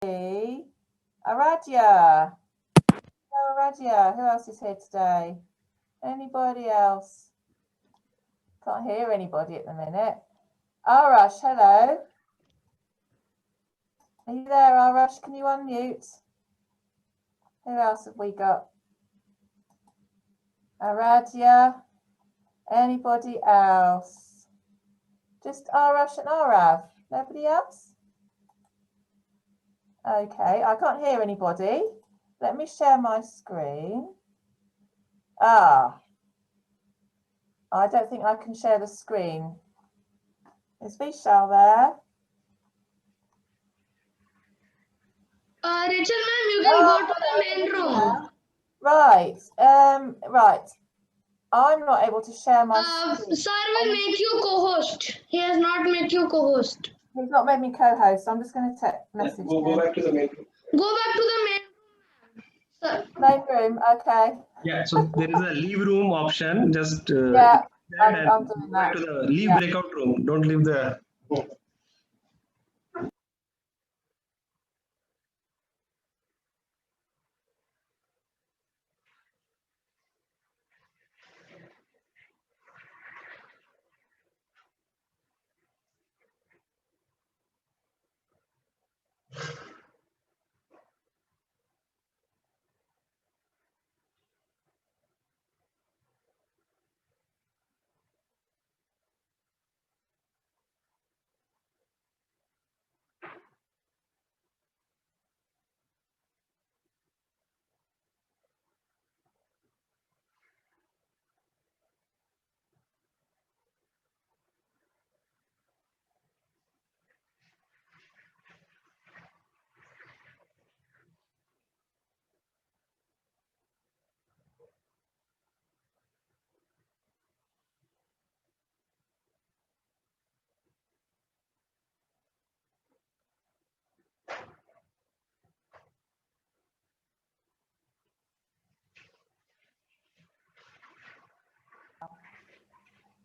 Aradia. Hello, Aradia. Who else is here today? Anybody else? Can't hear anybody at the minute. Arash, hello. Are you there, Arash? Can you unmute? Who else have we got? Aradia. Anybody else? Just Arash and Arav. Nobody else? Okay, I can't hear anybody. Let me share my screen. I don't think I can share the screen. Is Vishal there? Rachel ma'am, you can go to the main room. Right, right. I'm not able to share my screen. Sir will make you co-host. He has not made you co-host. He's not made me co-host. I'm just going to message him. Go back to the main room. Go back to the main room, sir. Main room, okay. Yeah, so there is a leave room option. Just Yeah, I'm doing that. to the leave breakout room. Don't leave the.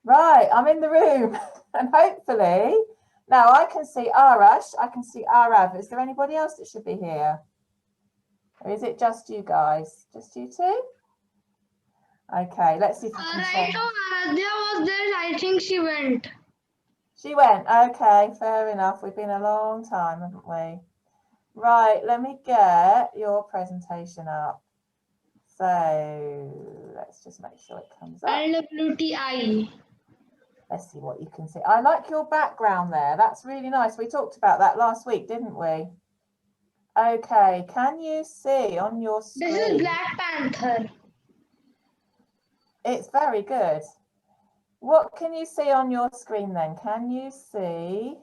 Right, I'm in the room and hopefully now I can see Arash, I can see Arav. Is there anybody else that should be here? Or is it just you guys? Just you two? Okay, let's see if I can Right now, Aradhya was there. I think she went. She went. Okay, fair enough. We've been a long time, haven't we? Right, let me get your presentation up. So let's just make sure it comes up. LWTI. Let's see what you can see. I like your background there. That's really nice. We talked about that last week, didn't we? Okay, can you see on your screen? This is Black Panther. It's very good. What can you see on your screen then? Can you see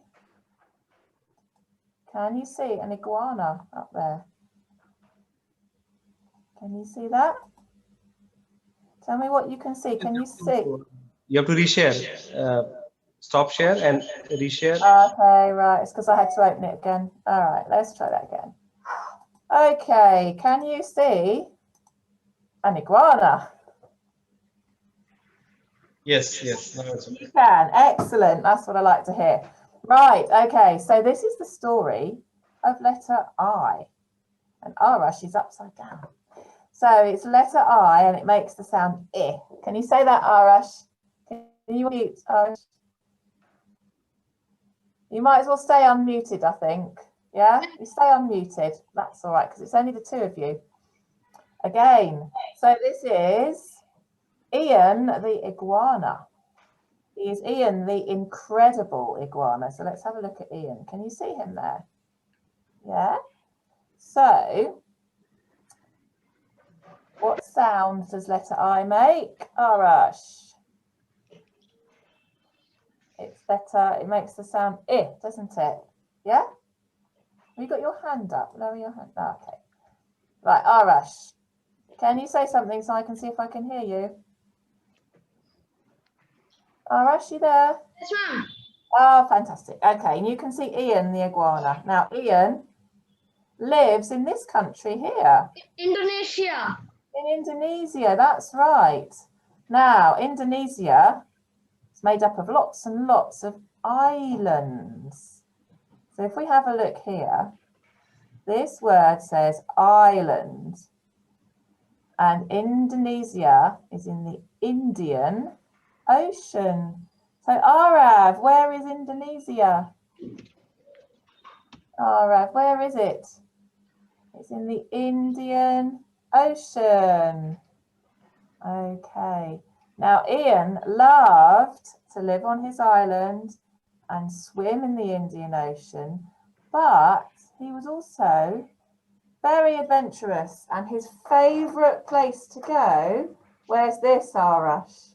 an iguana up there? Can you see that? Tell me what you can see. Can you see? You have to reshare. Stop share and reshare. Okay, right. It's because I had to open it again. All right, let's try that again. Okay, can you see an iguana? Yes, yes. No, you can. Excellent. That's what I like to hear. Right. Okay. So this is the story of letter I. And Arash is upside down. So it's letter I and it makes the sound I. Can you say that, Arash? Can you mute, Arash? You might as well stay unmuted, I think. Yeah? You stay unmuted. That's all right, because it's only the two of you. Again. So this is Ian the iguana. He is Ian the incredible iguana. So let's have a look at Ian. Can you see him there? Yeah. So what sound does letter I make? Arash. It makes the sound I, doesn't it? Yeah? Have you got your hand up? Lower your hand. Oh, okay. Right, Arash. Can you say something so I can see if I can hear you? Arash, you there? Yes, ma'am. Oh, fantastic. Okay, and you can see Ian the iguana. Now, Ian lives in this country here. Indonesia. In Indonesia, that's right. Now, Indonesia is made up of lots and lots of islands. So if we have a look here, This word says island. And Indonesia is in the Indian Ocean. So Arav, where is Indonesia? Arav, where is it? It's in the Indian Ocean. Okay. Now Ian loved to live on his island and swim in the Indian Ocean, but he was also very adventurous, and his favourite place to go, where's this, Arash?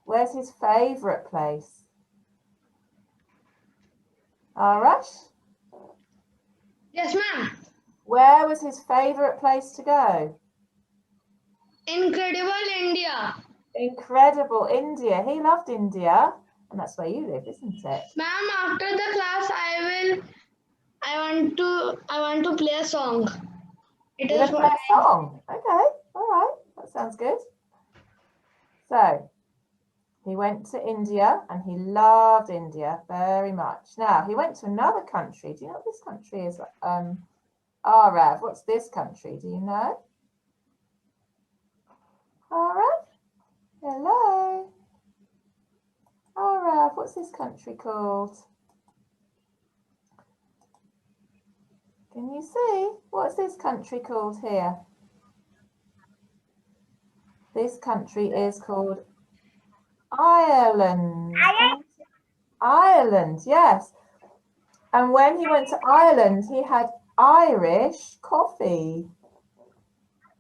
Where's his favourite place? Arash? Yes, ma'am. Where was his favourite place to go? Incredible India. Incredible India. He loved India, and that's where you live, isn't it? Ma'am, after the class, I want to play a song. It You're is gonna play a song. Okay, all right, that sounds good. So he went to India and he loved India very much. Now he went to another country. Do you know what this country is? Arav, what's this country? Do you know? Arav? Hello. Arav, what's this country called? Can you see? What's this country called here? This country is called Ireland. Ireland, yes. And when he went to Ireland, he had Irish coffee.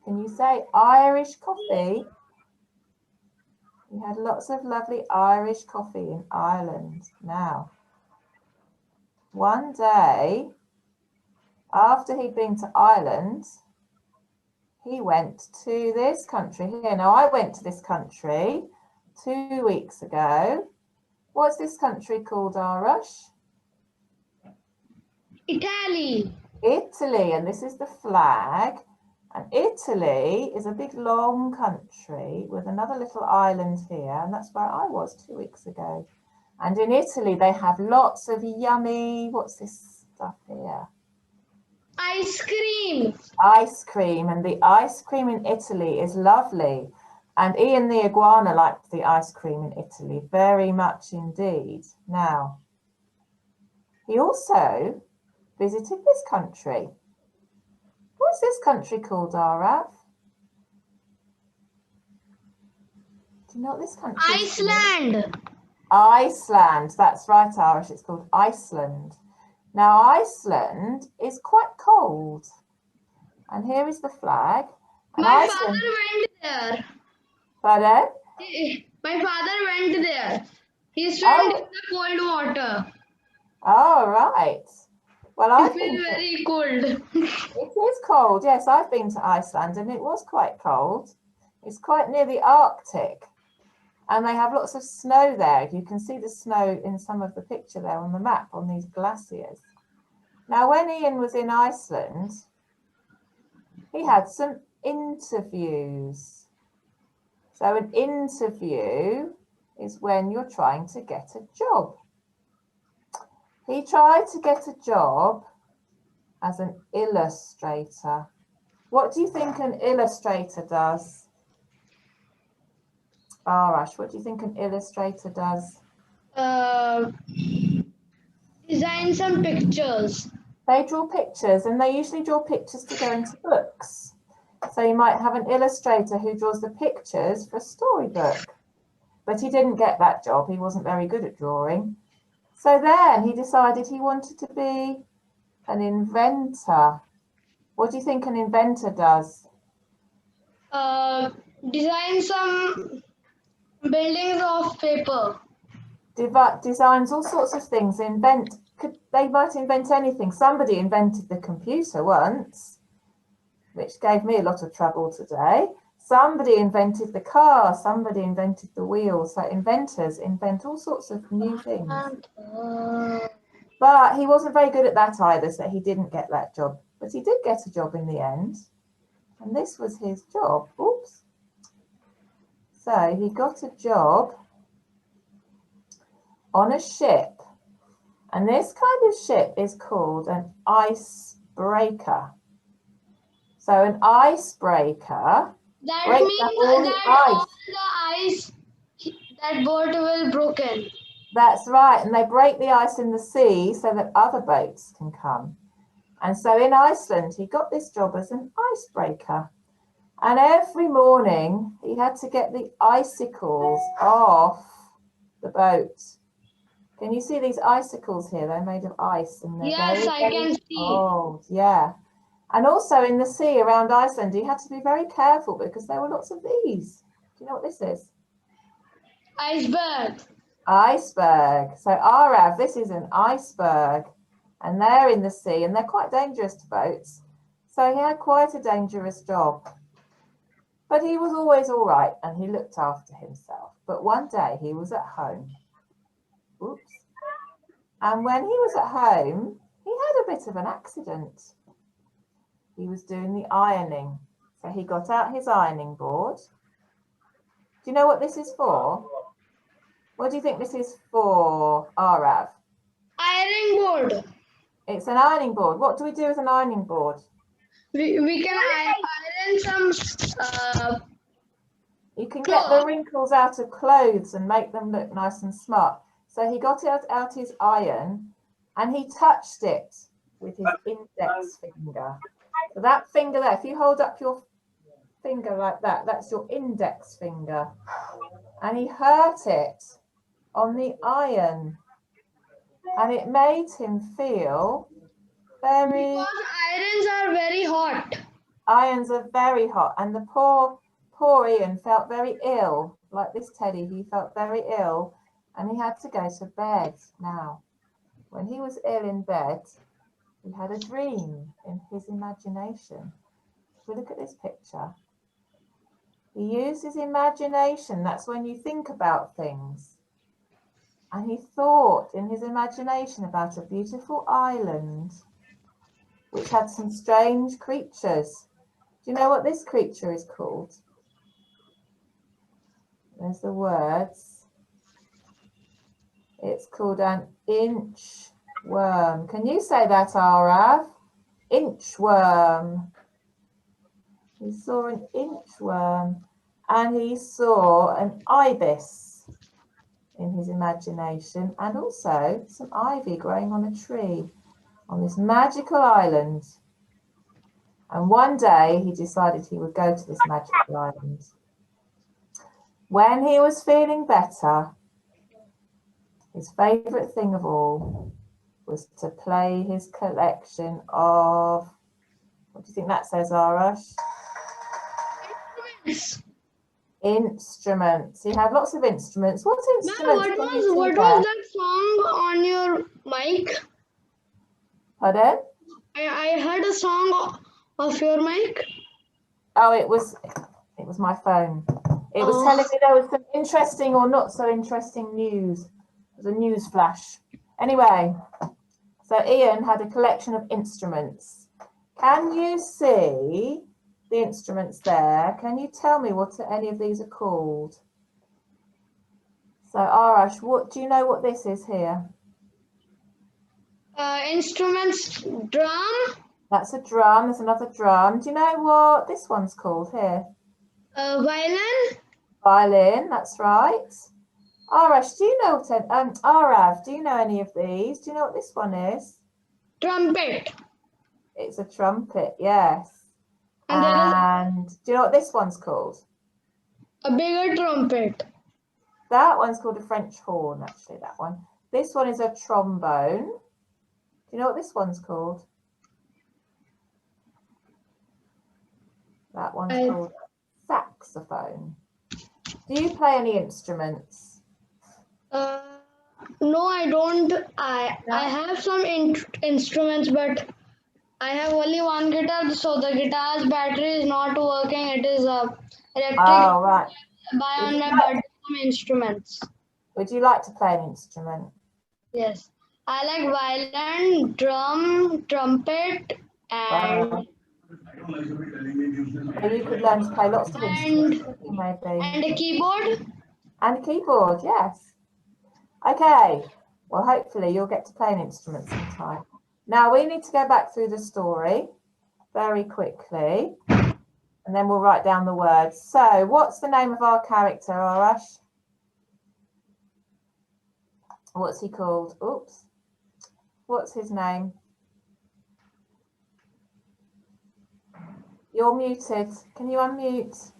Can you say Irish coffee? He had lots of lovely Irish coffee in Ireland. Now, one day, after he'd been to Ireland, he went to this country here. Now, I went to this country 2 weeks ago. What's this country called, Arash? Italy. Italy, and this is the flag. And Italy is a big long country with another little island here, and that's where I was 2 weeks ago. And in Italy, they have lots of yummy, what's this stuff here? Ice cream. Ice cream, and the ice cream in Italy is lovely. And Ian the iguana liked the ice cream in Italy very much indeed. Now, he also visited this country. What's this country called, Arav? Do you know what this country is? Iceland. Iceland, that's right, Arash, it's called Iceland. Now, Iceland is quite cold. And here is the flag. And My Iceland... father went there. Pardon? My father went there. He swam in the cold water. Oh, right. Well, I've It been was very cold. It is cold, yes. I've been to Iceland and it was quite cold. It's quite near the Arctic and they have lots of snow there. You can see the snow in some of the picture there on the map on these glaciers. Now, when Ian was in Iceland, he had some interviews. So an interview is when you're trying to get a job. He tried to get a job as an illustrator. What do you think an illustrator does? Arash, what do you think an illustrator does? Design some pictures. They draw pictures and they usually draw pictures to go into books. So you might have an illustrator who draws the pictures for a storybook. But he didn't get that job. He wasn't very good at drawing. So then he decided he wanted to be an inventor. What do you think an inventor does? Design some buildings of paper. Designs all sorts of things. They might invent anything. Somebody invented the computer once, which gave me a lot of trouble today. Somebody invented the car. Somebody invented the wheel. So inventors invent all sorts of new things. But he wasn't very good at that either, so he didn't get that job. But he did get a job in the end. And this was his job. Oops. So he got a job on a ship And this kind of ship is called an icebreaker. So an icebreaker That breaks means up all the that all ice. the ice that boat will broken. That's right. And they break the ice in the sea so that other boats can come. And so in Iceland, he got this job as an icebreaker. And every morning he had to get the icicles off the boat. Can you see these icicles here? They're made of ice and they're Yes, very, I can very see. old. Yeah. And also in the sea around Iceland, you had to be very careful because there were lots of these. Do you know what this is? Iceberg. Iceberg. So Arav, this is an iceberg. And they're in the sea and they're quite dangerous to boats. So he had quite a dangerous job. But he was always all right and he looked after himself. But one day he was at home. Oops. And when he was at home, he had a bit of an accident. He was doing the ironing. So he got out his ironing board. Do you know what this is for? What do you think this is for, Arav? Ironing board. It's an ironing board. What do we do with an ironing board? We can iron some You can get the wrinkles out of clothes and make them look nice and smart. So he got out his iron and he touched it with his index finger. So that finger there, if you hold up your finger like that, that's your index finger. And he hurt it on the iron. And it made him feel very... because irons are very hot. Irons are very hot. And the poor Ian felt very ill. Like this teddy, he felt very ill. And he had to go to bed now. When he was ill in bed, he had a dream in his imagination. If we look at this picture, he used his imagination. That's when you think about things. And he thought in his imagination about a beautiful island which had some strange creatures. Do you know what this creature is called? There's the words. It's called an inchworm. Can you say that, Arav? Inchworm. He saw an inchworm and he saw an ibis in his imagination and also some ivy growing on a tree on this magical island. And one day he decided he would go to this magical island. When he was feeling better, his favourite thing of all was to play his collection of, what do you think that says, Arash? Instruments. He had lots of instruments. What instruments? What was that song on your mic? Pardon? I heard a song of your mic. Oh, it was my phone. It was telling me there was some interesting or not so interesting news. It was a news flash. Anyway, so Ian had a collection of instruments. Can you see the instruments there? Can you tell me what any of these are called? So Arash, what do you know what this is here? Instruments, drum. That's a drum. There's another drum. Do you know what this one's called here? Violin. Violin. That's right. Arash, do you know what? Arav, do you know any of these? Do you know what this one is? Trumpet. It's a trumpet. Yes. And do you know what this one's called? a bigger trumpet. That one's called a French horn, actually, that one. This one is a trombone. Do you know what this one's called? That one's called saxophone. Do you play any instruments? No, I don't. I have some instruments, but I have only one guitar, so the guitar's battery is not working. It is electric. Oh, right. Buy on my birthday some instruments. Would you like to play an instrument? Yes. I like violin, drum, trumpet, and... So you could learn to play lots of instruments, maybe. And a keyboard. And a keyboard, yes. Okay. Well, hopefully you'll get to play an instrument sometime. Now we need to go back through the story very quickly, and then we'll write down the words. So what's the name of our character, Arash? What's he called? Oops. What's his name? You're muted. Can you unmute?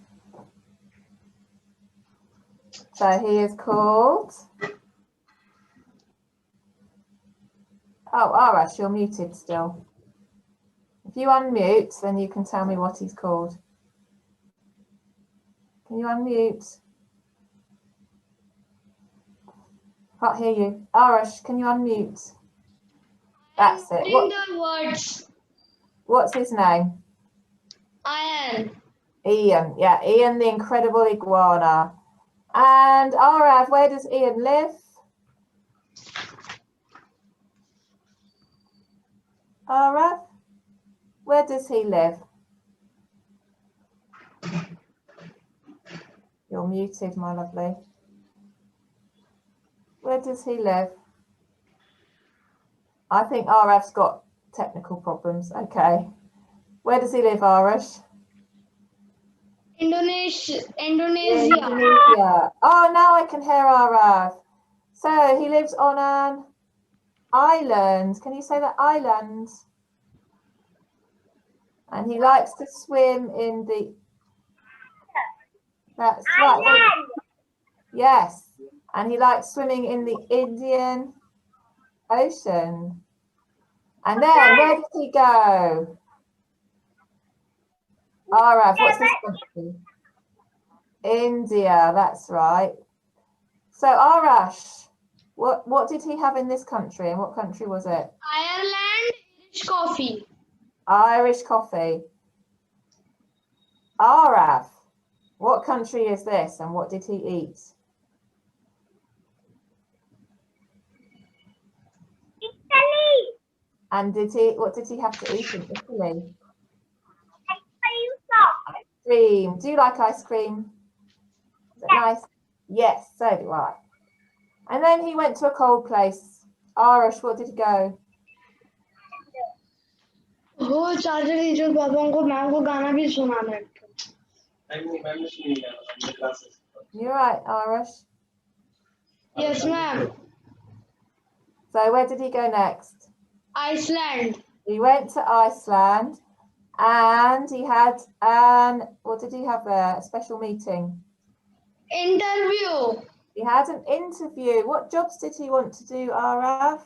So he is called... Oh, Arash, you're muted still. If you unmute, then you can tell me what he's called. Can you unmute? Can't hear you. Arash, can you unmute? That's it. The words. What's his name? Ian. Ian. Yeah, Ian the Incredible Iguana. And Arav, where does Ian live? Arav, where does he live? You're muted, my lovely. Where does he live? I think Arav's got technical problems. Okay. Where does he live, Arash? Indonesia. Indonesia. Oh, now I can hear Arav. So he lives on an island. Can you say that island? And he likes to swim in the... That's right. Yes. And he likes swimming in the Indian Ocean. And then where does he go? Arav, what's this country? India, that's right. So Arash, what did he have in this country, and what country was it? Ireland, Irish coffee. Irish coffee. Arav, what country is this, and what did he eat? Italy. And what did he have to eat in Italy? Ice Cream. Do you like ice cream? Is it nice? Yes, so do I. And then he went to a cold place. Arash, what did he go? वो charger teacher पापा को ma'am को गाना भी सुनाना है. You're right, Arash. Yes, ma'am. So where did he go next? Iceland. He went to Iceland, and he had what did he have there? A special meeting. Interview. He had an interview. What jobs did he want to do, Arav?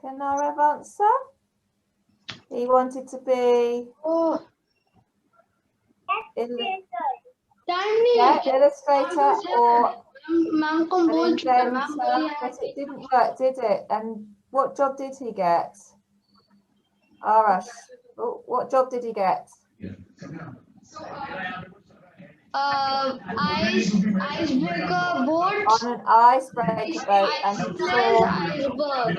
Can Arav answer? He wanted to be Oh, illustrator or ma'am को an बोल चुका है, ma'am inventor, बोली but it didn't work, did it? And what job did he get? Arash, what job did he get? icebreaker boat. On an icebreaker boat, and he saw, Iceberg.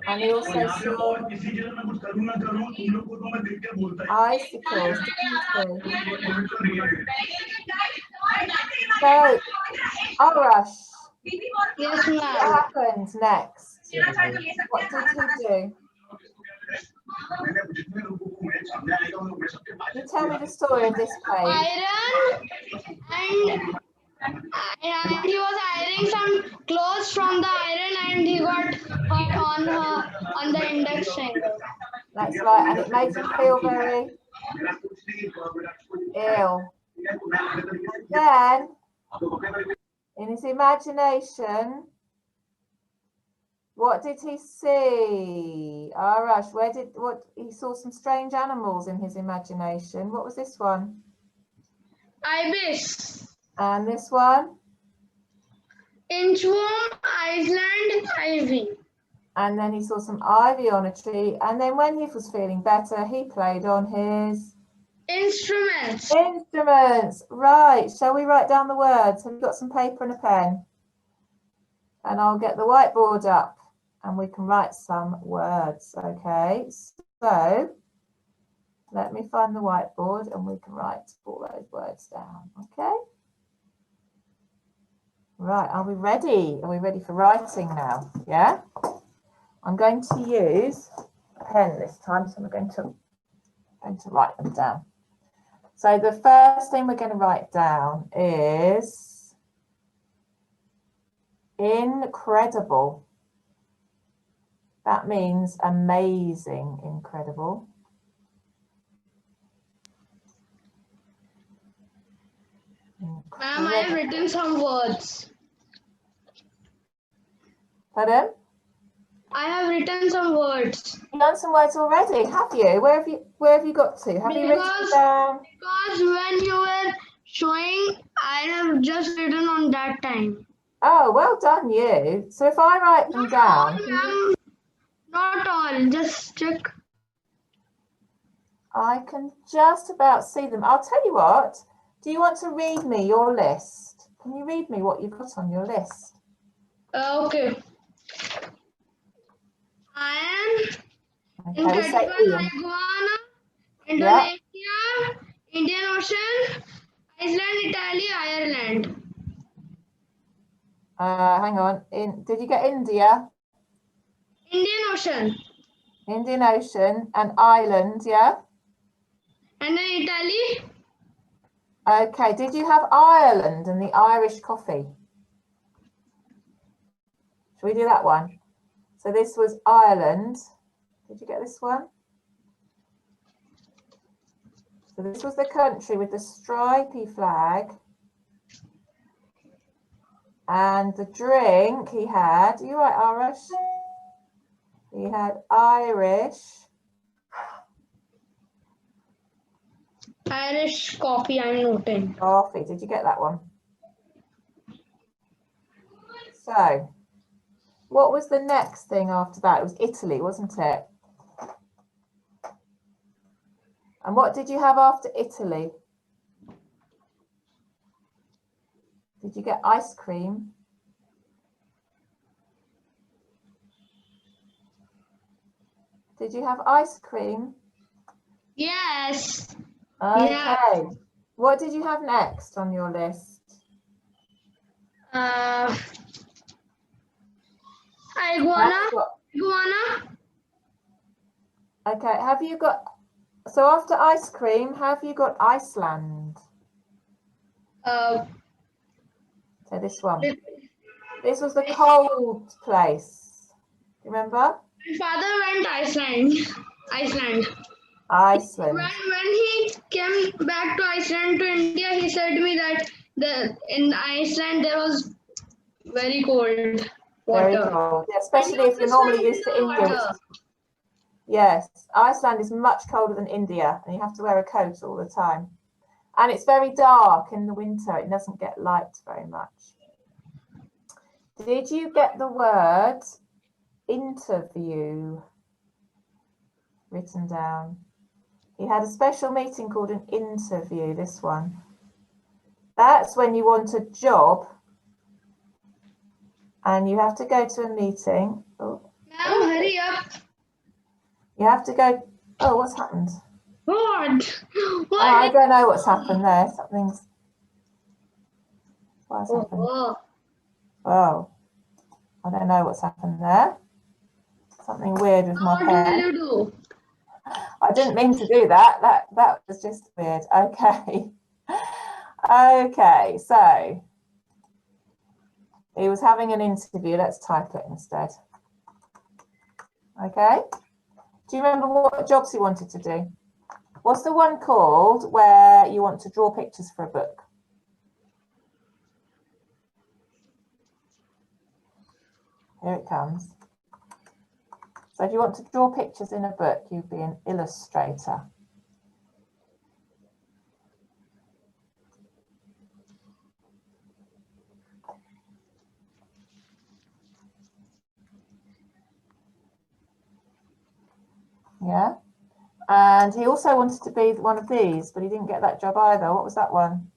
and he also saw icicles. So, Arash, Yes, what ma'am. happened next? What did he do? You tell me the story of this page. Iron and he was ironing some clothes from the iron and he got hurt on the index finger. That's right, and it made him feel very ill. And then, in his imagination, what did he see? Arash, he saw some strange animals in his imagination. What was this one? Ibis. And this one? Inchworm, Iceland, ivy. And then he saw some ivy on a tree. And then when he was feeling better, he played on his Instruments. instruments. Right. Shall we write down the words? Have you got some paper and a pen? And I'll get the whiteboard up and we can write some words. Okay. So let me find the whiteboard and we can write all those words down. Okay. Right, are we ready? Are we ready for writing now? Yeah? I'm going to use a pen this time, so I'm going to write them down. So the first thing we're going to write down is incredible. That means amazing, incredible. Ma'am, I have written some words. Pardon? I have written some words. You've done some words already, have you? Where have you got to? Have you written down? Because when you were showing, I have just written on that time. Oh, well done you. So if I write them down, Ma'am, not all, just check. I can just about see them. I'll tell you what, do you want to read me your list? Can you read me what you've got on your list? Okay. Iron, Okay, we say incredible Ian. iguana, Yeah. Indonesia, Indian Ocean, Iceland, Italy, Ireland. Hang on. Did you get India? Indian Ocean. Indian Ocean and Ireland, yeah? And then Italy. Okay, did you have Ireland and the Irish coffee? Shall we do that one? So this was Ireland. Did you get this one? So this was the country with the stripy flag. And the drink he had, are you right, Irish? He had Irish coffee, I'm noting. coffee. Did you get that one? So, what was the next thing after that? It was Italy, wasn't it? And what did you have after Italy? Did you get ice cream? Did you have ice cream? Yes. Okay. Yeah. What did you have next on your list? Iguana. Iguana. Okay, have you got, so after ice cream, have you got Iceland? Uh, So this one. This was the cold place. Do you remember? my father went Iceland. Iceland. When he came back to Iceland to India, he said to me that in Iceland there was very cold water. Very cold, yeah, especially if you're normally used to India. Which is, yes, Iceland is much colder than India, and you have to wear a coat all the time. And it's very dark in the winter. It doesn't get light very much. Did you get the word interview written down? He had a special meeting called an interview, this one. That's when you want a job and you have to go to a meeting. Oh. Now hurry up. You have to go. Oh, what's happened? What? Oh, I don't know what's happened there. What's happened? Oh, I don't know what's happened there. Something weird with my hair. What will you do? I didn't mean to do that. That was just weird. Okay. Okay, so he was having an interview. Let's type it instead. Okay. Do you remember what jobs he wanted to do? What's the one called where you want to draw pictures for a book? Here it comes. So if you want to draw pictures in a book, you'd be an illustrator. Yeah. And he also wanted to be one of these, but he didn't get that job either. What was that one?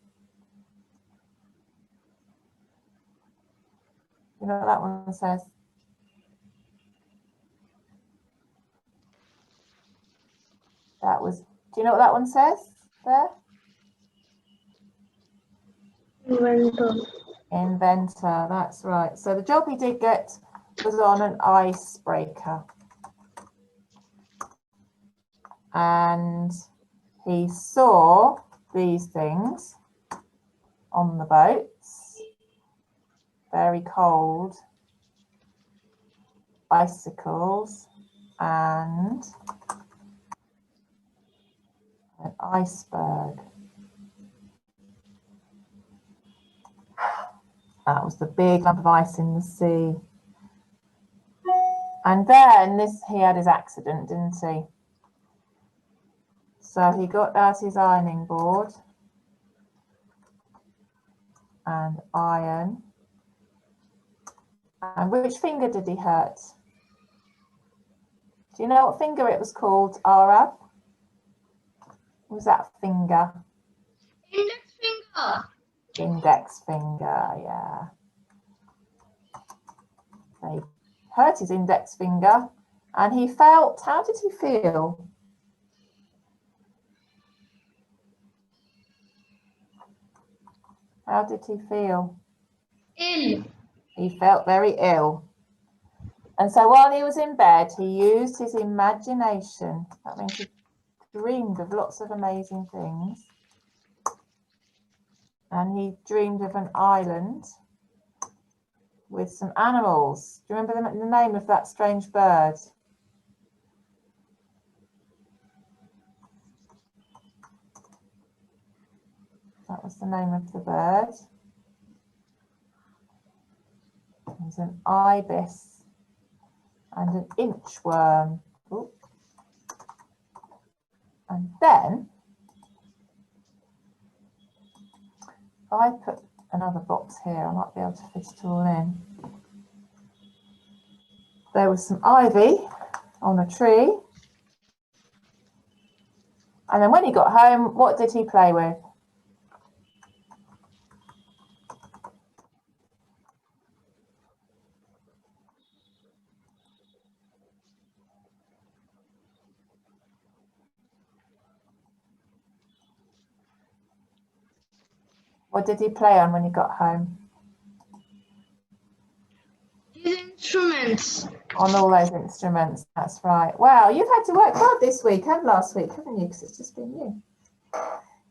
You know what that one says? That was, do you know what that one says there? Inventor. Inventor, that's right. So the job he did get was on an icebreaker. And he saw these things on the boats, very cold bicycles and an iceberg. That was the big lump of ice in the sea. And then he had his accident, didn't he? So he got out his ironing board and iron. And which finger did he hurt? Do you know what finger it was called, Arab? What was that finger? Index finger. Index finger, yeah. They hurt his index finger and he felt, how did he feel? How did he feel? Ill. He felt very ill. And so while he was in bed, he used his imagination. That means he dreamed of lots of amazing things. And he dreamed of an island with some animals. Do you remember the name of that strange bird? That was the name of the bird. It was an ibis and an inchworm. Ooh. And then if I put another box here, I might be able to fit it all in. There was some ivy on a tree. And then when he got home, what did he play with? What did he play on when he got home? His instruments. On all those instruments, that's right. Wow, you've had to work hard this week and last week, haven't you? Because it's just been you.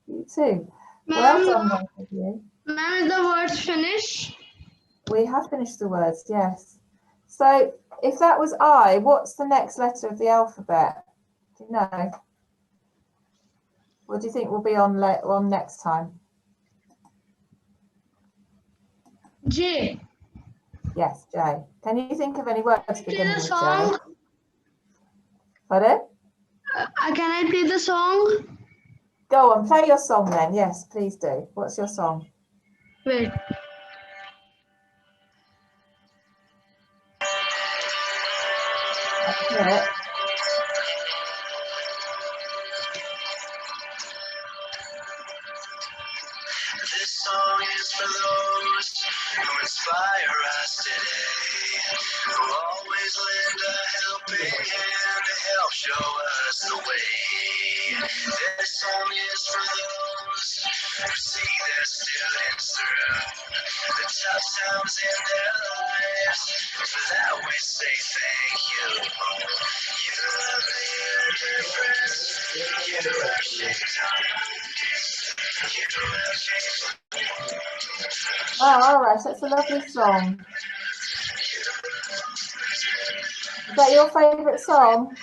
You too. Well done, both of you. Ma'am, is the words finished? We have finished the words, yes. So if that was I, what's the next letter of the alphabet? Do you know? What do you think will be on next time? J. Yes, J. Can you think of any words Play beginning the with J? song. Pardon? Can I play the song? Go on, play your song then. Yes, please do. What's your song? Wait. I can hear it. This song is for those who inspire us today, who always lend a helping hand to help show us the way. This song is for those who see their students through the tough times in their lives. For that we say thank you. You have made a difference. You have shaped times. Oh, all right, that's a lovely song. Is that your favourite song?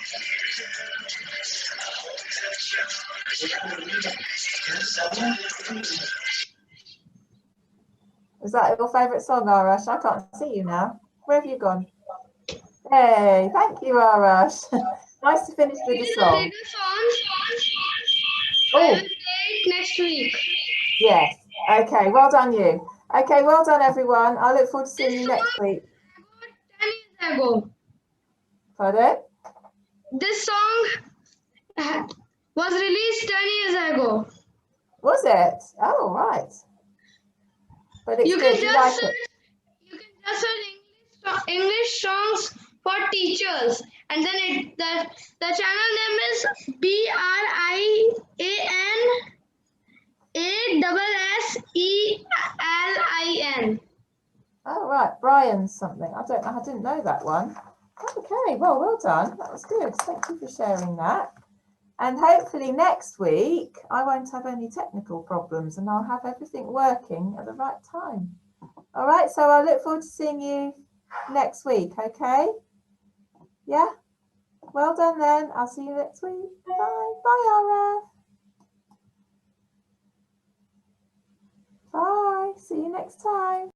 Is that your favourite song, Arash? I can't see you now. Where have you gone? Hey, thank you, Arash. Nice to finish with the Play song. the song. I Oh, will play it next week. yes. Okay, well done you. Okay, well done everyone. I look forward to seeing you next week. 10 years ago. Pardon? This song was released 10 years ago. Was it? Oh, right. But it's You good. can You just like it? search English songs for teachers, and then the channel name is BRIAN ASSELIN. Oh, right, Brian's something. I didn't know that one. Okay, well done. That was good. Thank you for sharing that. And hopefully next week I won't have any technical problems and I'll have everything working at the right time. All right, so I look forward to seeing you next week, okay? Yeah? Well done then. I'll see you next week. Bye. Bye, Ara. Bye. See you next time.